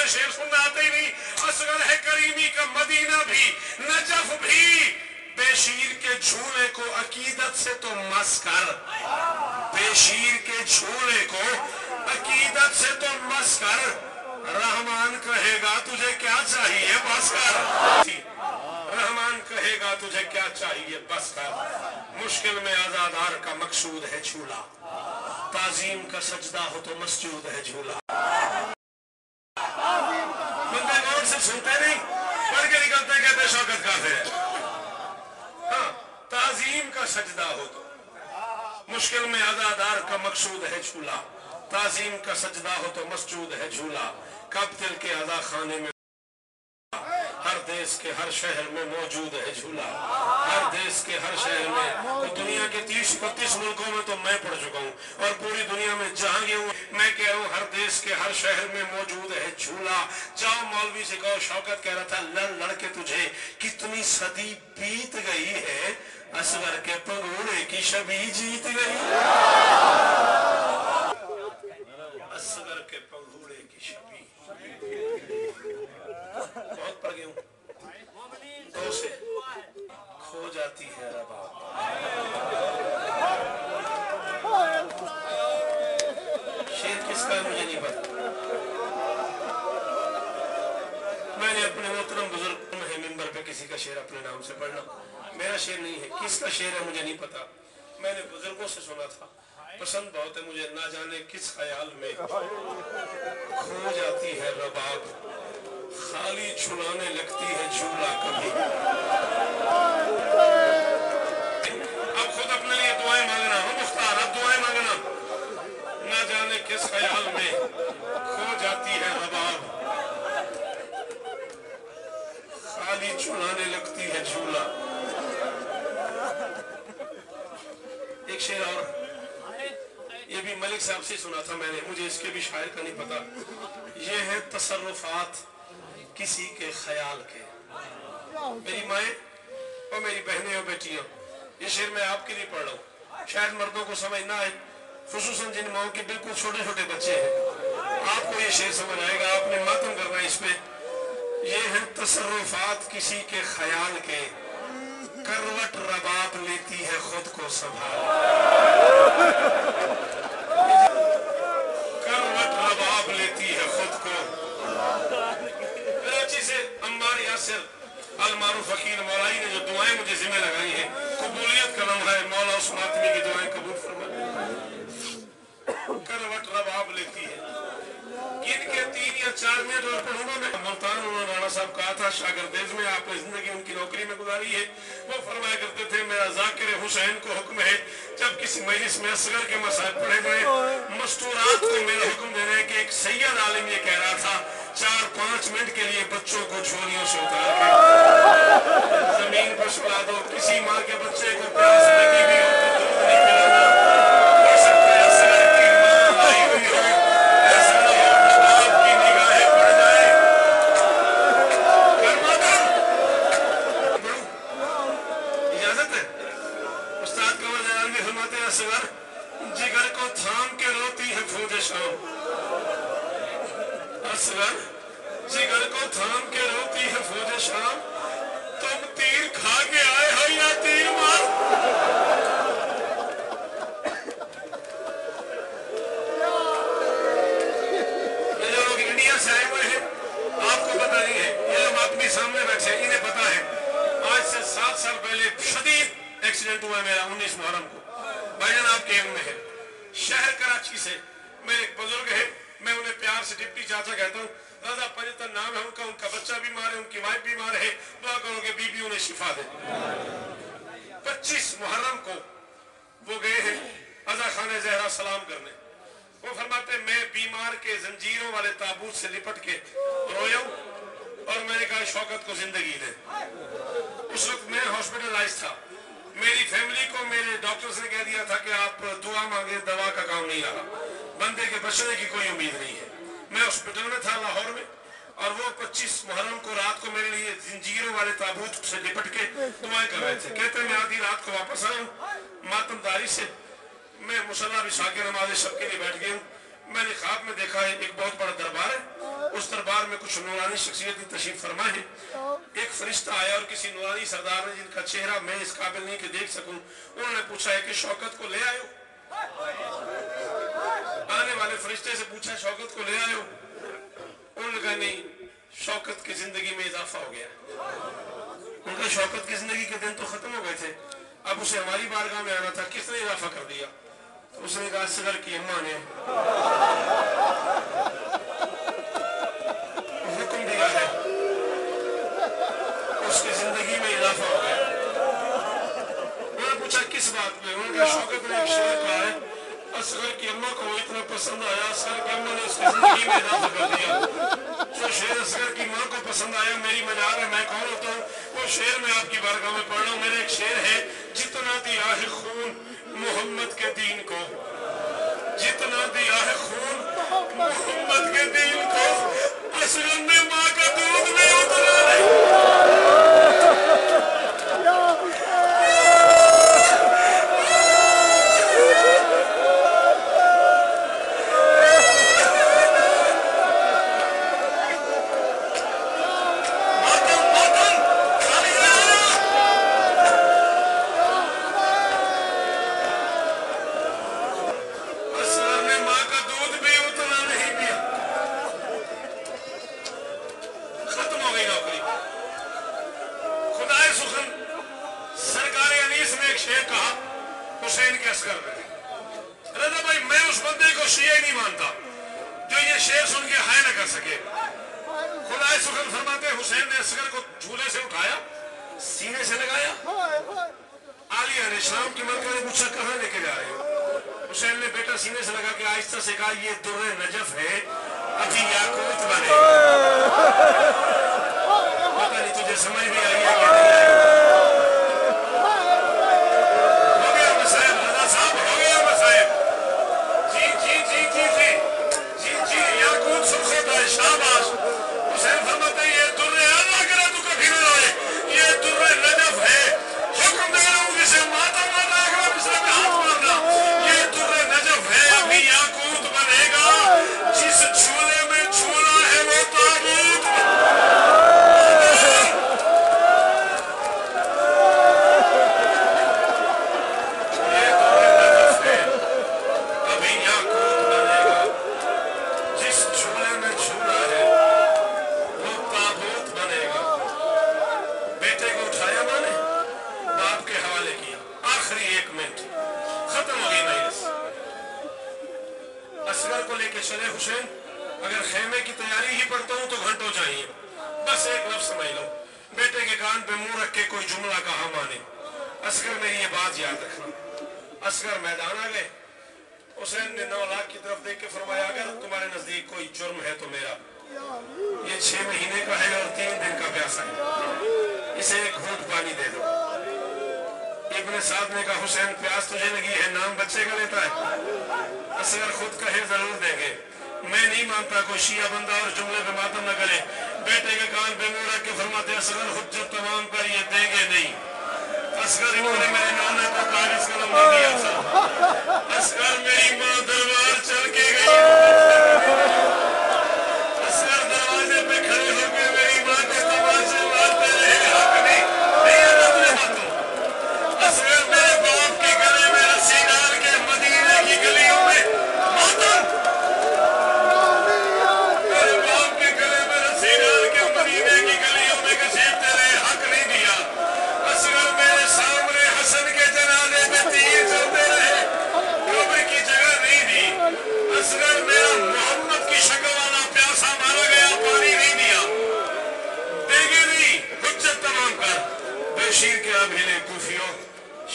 मुझे शेर सुनना आता ही नहीं। असगर है करीमी का मदीना भी, नजफ भी, बेशीर के झूले को अकीदत से तो मस कर, बेशीर के झूले को अकीदत से तो मस कर, रहमान कहेगा तुझे क्या चाहिए बस कर, रहमान कहेगा तुझे क्या चाहिए बस कर। मुश्किल में आजादार का मकसूद है झूला, ताजीम का सजदा हो तो मस्जूद है झूला। बंदे गौर से सुनते नहीं, पढ़ के निकलते कहते शौकत खाते हैं। हाँ, ताजीम का सजदा हो तो, मुश्किल में आजादार का मकसूद है झूला, ताजीम का सजदा हो तो मस्जूद है झूला। कब दिल के आजा खाने में, हर देश के हर शहर में मौजूद है झूला, हर देश के हर शहर में। तो दुनिया के 30-32 मुल्कों में तो मैं पढ़ चुका हूँ, और पूरी दुनिया में जहाँ गया हूँ मैं कह रहा हूँ हर देश के हर शहर में मौजूद है झूला। जाओ मौलवी से कहो, शौकत कह रहा था लड़ लड़ के तुझे कितनी सदी बीत गई है, असगर के पंगूड़े की शबी जीत गई, असगर के पंगूड़े की शबी। बहुत पढ़ गया हूँ। दो से खो जाती है रबाब, शेर किसका है मुझे नहीं पता। मैंने अपने मोहतरम बुजुर्ग है मिंबर पे किसी का शेर अपने नाम से पढ़ना, मेरा शेर नहीं है, किसका शेर है मुझे नहीं पता। मैंने बुजुर्गों से सुना था, पसंद बहुत है मुझे। ना जाने किस ख्याल में खो जाती है रबाब, खाली छुड़ाने लगती है झूला कभी। अब खुद अपने लिए दुआएं मांगना हो मुख्तार, अब दुआएं मांगना। ना जाने किस ख्याल में खो जाती है रबाब, खाली छुड़ाने लगती है झूला। एक शेर और, ये भी मलिक साहब से सुना था मैंने, मुझे इसके भी शायर का नहीं पता। ये है तसर्रुफात किसी के ख्याल के। मेरी माएँ और मेरी बहनें और बेटियां, ये शेर मैं आपके लिए पढ़ रहा हूँ, शायद मर्दों को समझ ना आए, खुसूसन जिन माओं के बिल्कुल छोटे छोटे बच्चे हैं, आपको ये शेर समझ आएगा, आपने मातम करना इस पे। ये है तसर्रुफात किसी के ख्याल के, करवट रबाब लेती है खुद को संभाल, करवट रबाब लेती है खुद को। कराची से अम्मार यासिर अल मारूफ वकील मौलाई ने जो दुआएं मुझे जिम्मे लगाई हैं, कबूलियत का नाम है, मौला उस मातमी की दुआएं कबूल फरमा। करवट रबाब लेती है, इनके 3 या 4 मिनट और पढ़ूंगा मैं। मुल्तान उन्होंने राणा साहब कहा था, शागिर्देज में आपने जिंदगी उनकी नौकरी में गुजारी है, वो फरमाया करते थे मेरा जाकिर हुसैन को हुक्म है, जब किसी मजलिस में असगर के मसाइल पढ़े गए, मस्तूरात को मेरा हुक्म देना है कि एक सैयद आलिम ये कह रहा था 4-5 मिनट के लिए बच्चों को झोलियों से उतार के जमीन पर सुला दो। किसी माँ के बच्चे को प्यास लगी भी हो तो दूध नहीं पिलाना, हो सकता है असगर की माँ आई हुई हो, ऐसा न हो आपकी निगाहें पड़ जाए। इजाजत है? उस्ताद कमर जलाल भी फरमाते हैं असगर जिगर को थाम के रोती है फौज शाम, असगर जिगर को थाम के रोती है फौज शाम, तुम तीर खा के आए हो या तीर मार। ये जो लोग इंडिया से आए हुए हैं आपको पता नहीं है, ये लोग अपने सामने बैठे हैं, इन्हें पता है। आज से 7 साल पहले शदीद एक्सीडेंट हुआ मेरा 19 मुहर्रम को, भाईजान आपके इल्म में है। शहर कराची से मेरे एक बुजुर्ग है, मैं उन्हें प्यार से डिप्टी चाचा कहता हूँ, राजा परितन नाम है उनका, उनका बच्चा बीमार है, उनकी वाइफ बीमार है, दुआ करो कि बीबी उन्हें शिफा दे। 25 मुहर्रम को वो गए हैं अज़ा खाने ज़हरा सलाम करने, वो फरमाते मैं बीमार के जंजीरों वाले ताबूत से लिपट के रोया हूँ, और मैंने कहा शौकत को जिंदगी दे। उस वक्त मैं हॉस्पिटलाइज था, मेरी फैमिली को मेरे डॉक्टर्स ने कह दिया था कि आप दुआ मांगे, दवा का काम नहीं आ रहा, बंदे के बचने की कोई उम्मीद नहीं है। मैं हॉस्पिटल में था लाहौर में, और वो 25 मुहर्रम को रात को मेरे लिए जंजीरों वाले ताबूत से लिपट के दुआएं कर रहे थे। कहते मैं आधी रात को वापस आया हूँ मातमदारी से, मैं मुसल्ला बिछा के नमाज़ शब के लिए बैठ गया हूँ। मैंने ख्वाब में देखा है एक बहुत बड़ा दरबार है, उस दरबार में कुछ नूरानी शख्सियत तशरीफ फरमा है। एक फरिश्ता आया और किसी नूरानी सरदार ने, जिनका चेहरा मैं इस काबिल नहीं कि देख सकूं, उन्होंने पूछा है कि शौकत को ले आयो। आने वाले फरिश्ते से पूछा शौकत को ले आयो, उन्होंने कहा नहीं, शौकत की जिंदगी में इजाफा हो गया। उनका शौकत की जिंदगी के दिन तो खत्म हो गए थे, अब उसे हमारी बारगाह में आना था, किसने इजाफा कर दिया? तो उसने कहा असगर की अम्मा ने हुक्म दिया है, उसकी जिंदगी में इजाफा हो गया। उन्होंने पूछा किस बात पे? उन्होंने कहा शौकत ने एक शेर कहा है, असगर की अम्मा को इतना पसंद आया, असगर की अम्मा ने उसकी जिंदगी में इजाफा कर दिया। जो शेर असगर की माँ को पसंद आया, मेरी मजाल है, मैं कौन होता हूँ? वो शेर मैं आपकी बारगाह में पढ़ रहा हूँ। मेरा एक शेर है, जितना दिया है खून मोहम्मद के दीन को, जितना दिया है खून मोहम्मद के दीन को, असगर ने माँ का दूध में उतना नहीं।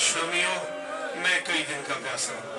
शमियों, मैं कई दिन का प्यासा हूं।